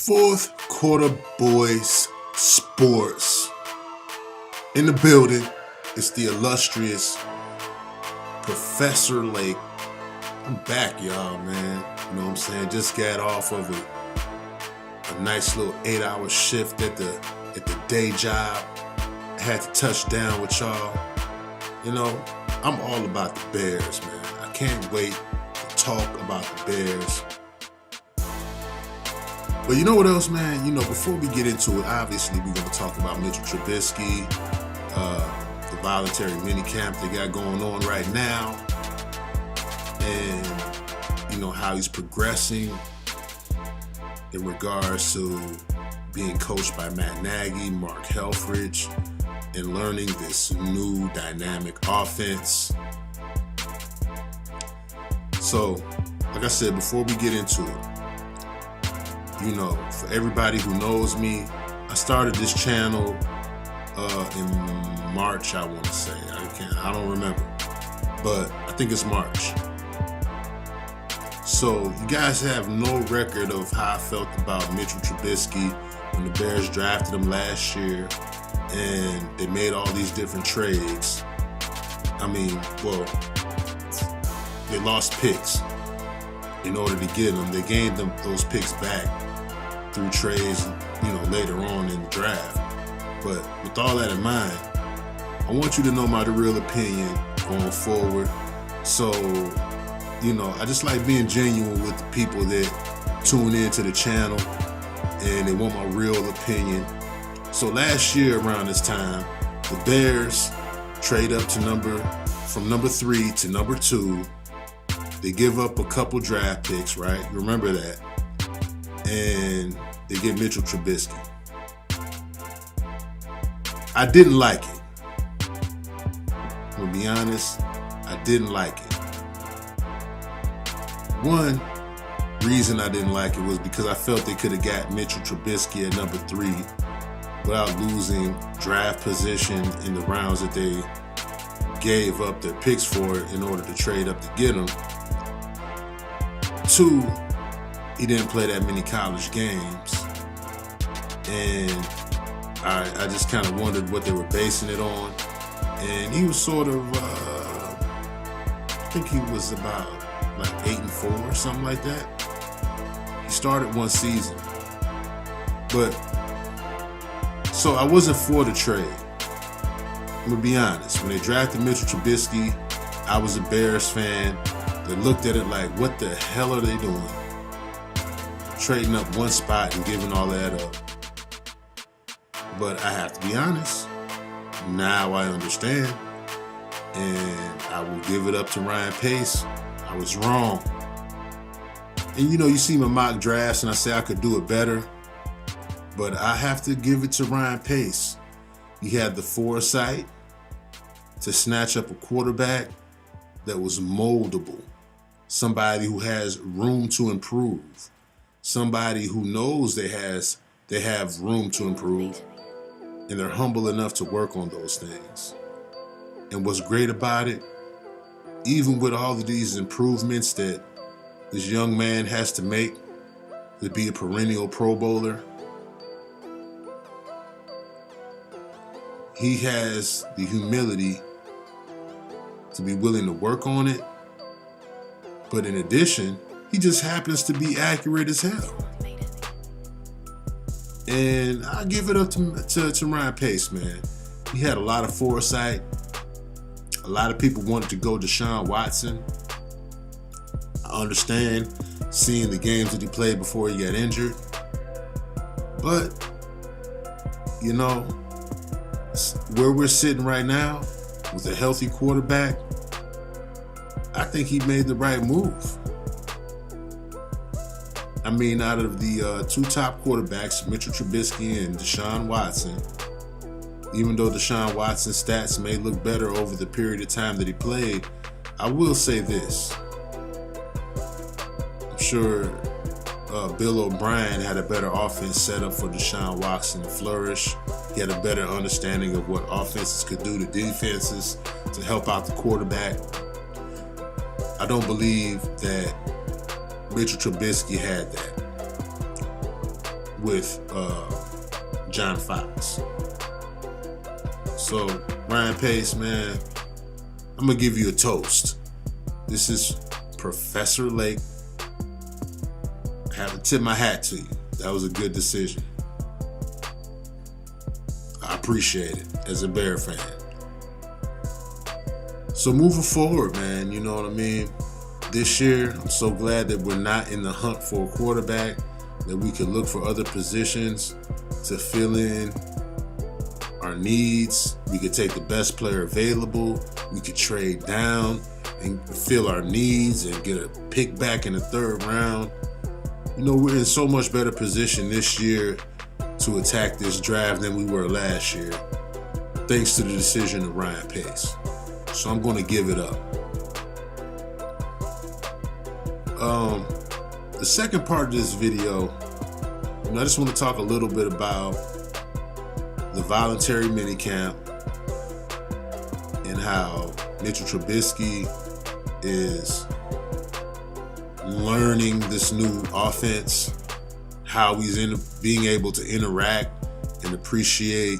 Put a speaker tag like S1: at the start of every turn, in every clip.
S1: Fourth quarter Boyz Sports. In the building, it's the illustrious Professor Lake. I'm back, y'all, man. You know what I'm saying? Just got off of a nice little 8-hour shift at the day job. I had to touch down with y'all. You know, I'm all about the Bears, man. I can't wait to talk about the Bears. But you know what else, man? You know, before we get into it, obviously we're going to talk about Mitchell Trubisky, the voluntary minicamp they got going on right now, and, you know, how he's progressing in regards to being coached by Matt Nagy, Mark Helfrich, and learning this new dynamic offense. So, like I said, before we get into it, you know, for everybody who knows me, I started this channel in March, I want to say. I don't remember, but I think it's March. So you guys have no record of how I felt about Mitchell Trubisky when the Bears drafted him last year and they made all these different trades. I mean, well, they lost picks in order to get them. They gained them those picks back through trades, you know, later on in the draft. But with all that in mind, I want you to know my real opinion going forward. So, you know, I just like being genuine with the people that tune into the channel and they want my real opinion. So last year around this time, the Bears trade up to from number 3 to number 2. They give up a couple draft picks, right? You remember that? And they get Mitchell Trubisky. I didn't like it. I'm gonna be honest, I didn't like it. One reason I didn't like it was because I felt they could have got Mitchell Trubisky at number 3 without losing draft position in the rounds that they gave up their picks for in order to trade up to get him. 2, he didn't play that many college games, and I just kind of wondered what they were basing it on. And he was sort of, I think he was about like 8-4 or something like that. He started one season, but so I wasn't for the trade. I'm gonna be honest. When they drafted Mitchell Trubisky, I was a Bears fan that looked at it like, what the hell are they doing? Trading up one spot and giving all that up. But I have to be honest, now I understand, and I will give it up to Ryan Pace. I was wrong. And you know, you see my mock drafts and I say I could do it better, but I have to give it to Ryan Pace. He had the foresight to snatch up a quarterback that was moldable, somebody who has room to improve, somebody who knows they have room to improve, and they're humble enough to work on those things. And what's great about it, even with all of these improvements that this young man has to make to be a perennial Pro Bowler, he has the humility to be willing to work on it. But in addition, he just happens to be accurate as hell. And I give it up to Ryan Pace, man. He had a lot of foresight. A lot of people wanted to go Deshaun Watson. I understand seeing the games that he played before he got injured. But, you know, where we're sitting right now with a healthy quarterback, I think he made the right move. I mean, out of the 2 top quarterbacks, Mitchell Trubisky and Deshaun Watson, even though Deshaun Watson's stats may look better over the period of time that he played, I will say this. I'm sure Bill O'Brien had a better offense set up for Deshaun Watson to flourish. He had a better understanding of what offenses could do to defenses to help out the quarterback. I don't believe that Mitchell Trubisky had that. with John Fox. So, Ryan Pace, man, I'm going to give you a toast. This is Professor Lake. I have to tip my hat to you. That was a good decision. I appreciate it as a Bear fan. So moving forward, man, you know what I mean? This year, I'm so glad that we're not in the hunt for a quarterback, that we can look for other positions to fill in our needs. We could take the best player available. We could trade down and fill our needs and get a pick back in the third round. You know, we're in so much better position this year to attack this draft than we were last year, thanks to the decision of Ryan Pace. So I'm going to give it up. The second part of this video, I just want to talk a little bit about the voluntary minicamp and how Mitchell Trubisky is learning this new offense, how he's being able to interact and appreciate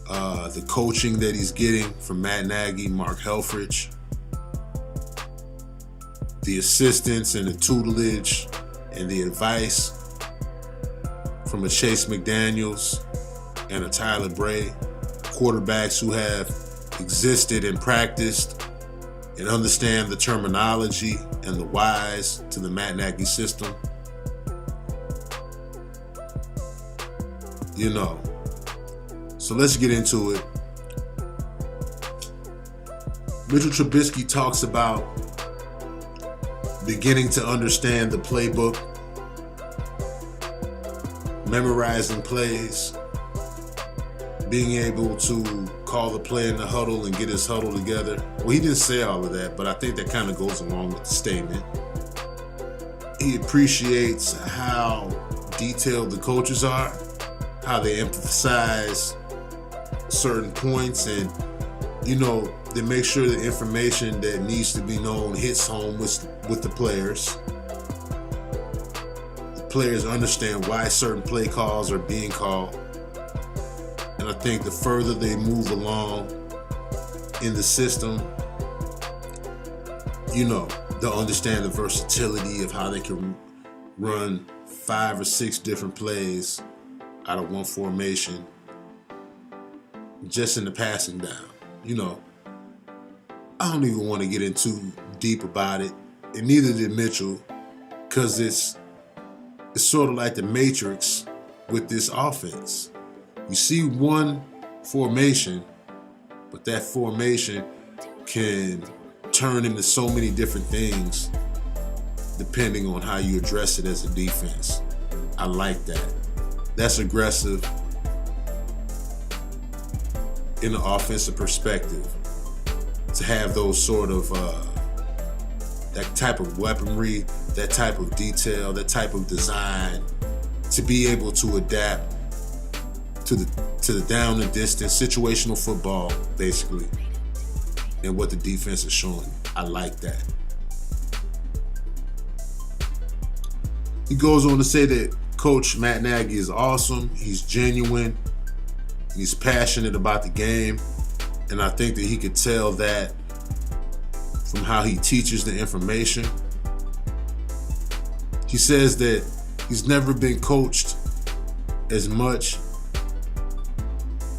S1: the coaching that he's getting from Matt Nagy, Mark Helfrich, the assistance and the tutelage and the advice from a Chase McDaniels and a Tyler Bray, quarterbacks who have existed and practiced and understand the terminology and the whys to the Matt Nagy system. You know, so let's get into it. Mitchell Trubisky talks about beginning to understand the playbook, memorizing plays, being able to call the play in the huddle and get his huddle together. Well, he didn't say all of that, but I think that kind of goes along with the statement. He appreciates how detailed the coaches are, how they emphasize certain points, and, you know, they make sure the information that needs to be known hits home with the players. The players understand why certain play calls are being called. And I think the further they move along in the system, you know, they'll understand the versatility of how they can run 5 or 6 different plays out of one formation just in the passing down. You know, I don't even want to get into deep about it, and neither did Mitchell, because it's sort of like the Matrix with this offense. You see one formation, but that formation can turn into so many different things depending on how you address it as a defense. I like that. That's aggressive in the offensive perspective, to have those sort of that type of weaponry, that type of detail, that type of design, to be able to adapt to the down and distance, situational football, basically, and what the defense is showing. I like that. He goes on to say that Coach Matt Nagy is awesome. He's genuine. He's passionate about the game. And I think that he could tell that from how he teaches the information. He says that he's never been coached as much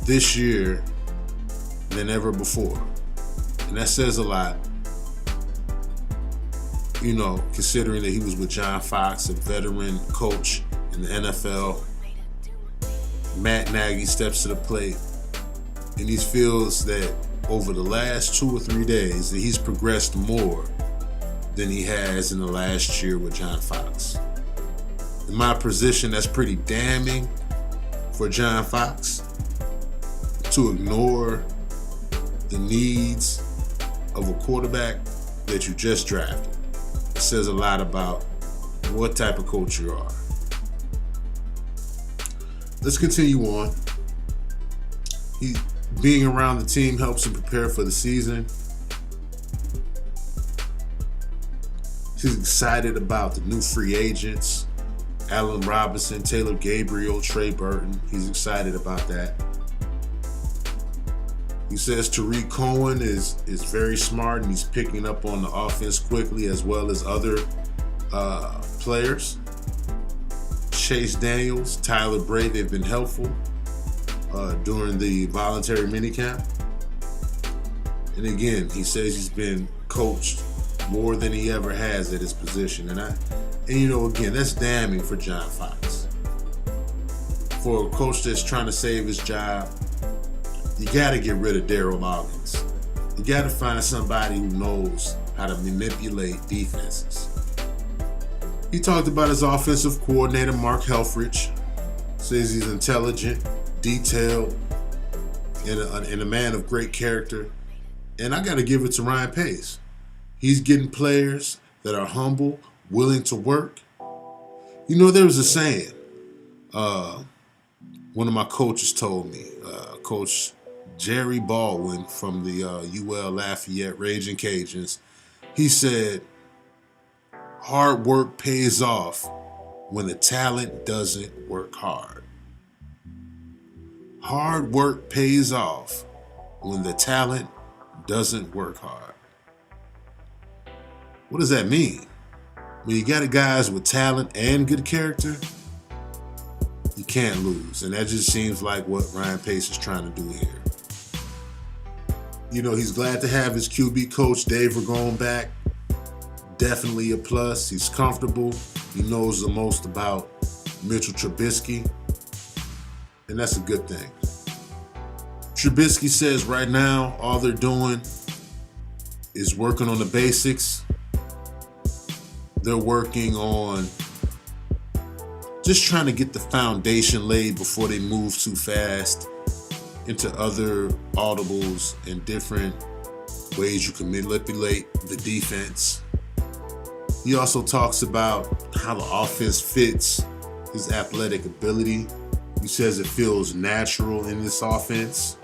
S1: this year than ever before. And that says a lot, you know, considering that he was with John Fox, a veteran coach in the NFL. Matt Nagy steps to the plate, and he feels that over the last 2 or 3 days that he's progressed more than he has in the last year with John Fox. In my position, that's pretty damning for John Fox to ignore the needs of a quarterback that you just drafted. It says a lot about what type of coach you are. Let's continue on. Being around the team helps him prepare for the season. He's excited about the new free agents Allen Robinson, Taylor Gabriel, Trey Burton. He's excited about that. He says Tariq Cohen is very smart and he's picking up on the offense quickly, as well as other players. Chase Daniels, Tyler Bray, they've been helpful during the voluntary minicamp. And again, he says he's been coached more than he ever has at his position. And again, that's damning for John Fox. For a coach that's trying to save his job, you got to get rid of Darryl Loggins. You got to find somebody who knows how to manipulate defenses. He talked about his offensive coordinator, Mark Helfrich. Says he's intelligent, detailed, and a man of great character. And I got to give it to Ryan Pace. He's getting players that are humble, willing to work. There was a saying. One of my coaches told me, Coach Jerry Baldwin from the UL Lafayette Raging Cajuns. He said, hard work pays off when the talent doesn't work hard. Hard work pays off when the talent doesn't work hard. What does that mean? When you got guys with talent and good character, you can't lose. And that just seems like what Ryan Pace is trying to do here. He's glad to have his QB coach, Dave Ragone, back. Definitely a plus. He's comfortable. He knows the most about Mitchell Trubisky. And that's a good thing. Trubisky says right now, all they're doing is working on the basics. They're working on just trying to get the foundation laid before they move too fast into other audibles and different ways you can manipulate the defense. He also talks about how the offense fits his athletic ability. He says it feels natural in this offense.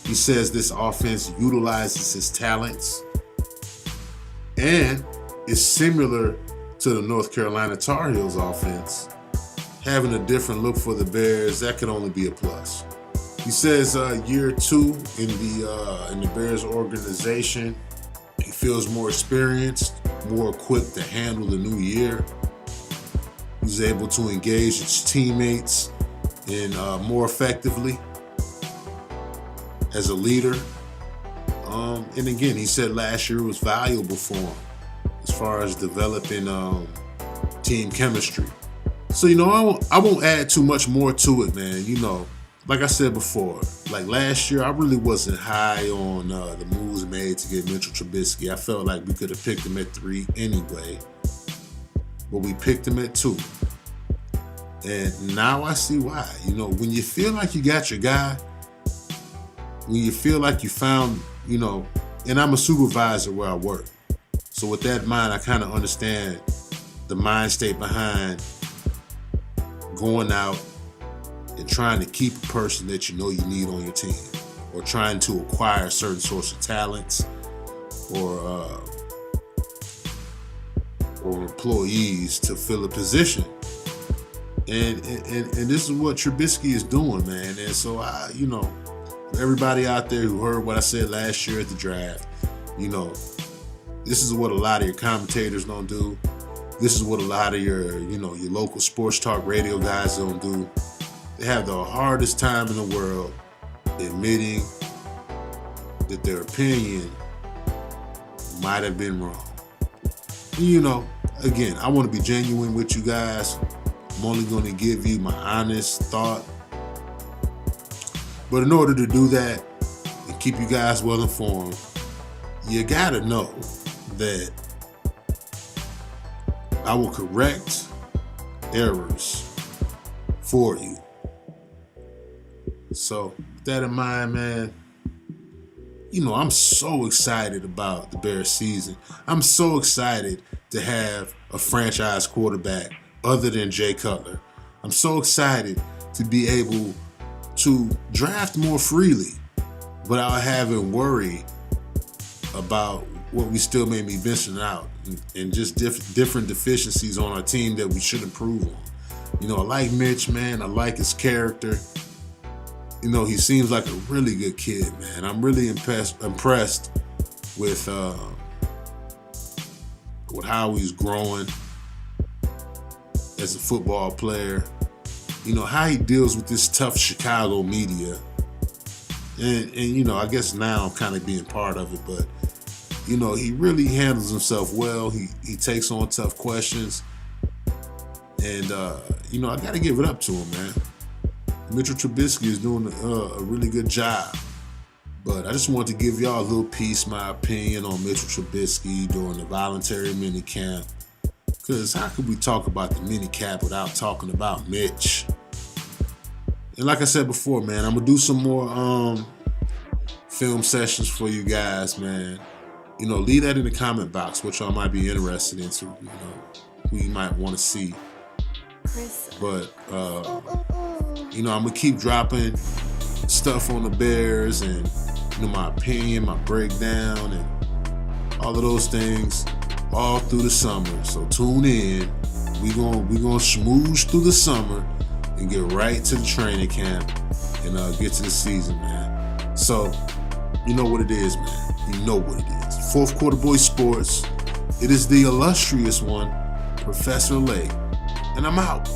S1: He says this offense utilizes his talents and is similar to the North Carolina Tar Heels offense. Having a different look for the Bears, that could only be a plus. He says year 2 in the Bears organization, he feels more experienced, more equipped to handle the new year. He's able to engage his teammates in more effectively as a leader. And again, he said last year was valuable for him as far as developing team chemistry. So, I won't add too much more to it, man. Like I said before, like last year, I really wasn't high on the moves made to get Mitchell Trubisky. I felt like we could have picked him at 3 anyway, but we picked him at 2. And now I see why. When you feel like you got your guy, when you feel like you found, and I'm a supervisor where I work. So with that in mind, I kind of understand the mind state behind going out and trying to keep a person that you need on your team, or trying to acquire a certain source of talents or employees to fill a position. And this is what Trubisky is doing, man. And so everybody out there who heard what I said last year at the draft, this is what a lot of your commentators don't do. This is what a lot of your local sports talk radio guys don't do. They have the hardest time in the world admitting that their opinion might have been wrong. Again, I want to be genuine with you guys. I'm only going to give you my honest thought. But in order to do that and keep you guys well informed, you got to know that I will correct errors for you. So, with that in mind, man, I'm so excited about the Bears season. I'm so excited to have a franchise quarterback other than Jay Cutler. I'm so excited to be able to draft more freely without having worry about what we still may be missing out, and just different deficiencies on our team that we should improve on. You know, I like Mitch, man. I like his character. You know, he seems like a really good kid, man. I'm really impressed with how he's growing as a football player. You know, how he deals with this tough Chicago media. And you know, I guess now I'm kind of being part of it, but you know, he really handles himself well. He takes on tough questions. And you know, I got to give it up to him, man. Mitchell Tribusky is doing a really good job. But I just wanted to give y'all a little piece, my opinion on Mitchell Trubisky during the voluntary minicamp. Because how could we talk about the minicamp without talking about Mitch? And like I said before, man, I'm going to do some more film sessions for you guys, man. You know, leave that in the comment box, what y'all might be interested into, you know, who you might want to see. But, you know, I'm going to keep dropping stuff on the Bears and, you know, my opinion, my breakdown, and all of those things all through the summer. So tune in. We're gonna schmooze through the summer and get right to the training camp and get to the season, man. So, you know what it is, man. You know what it is. Fourth Quarter Boyz Sports. It is the illustrious one, Professor Lake. And I'm out.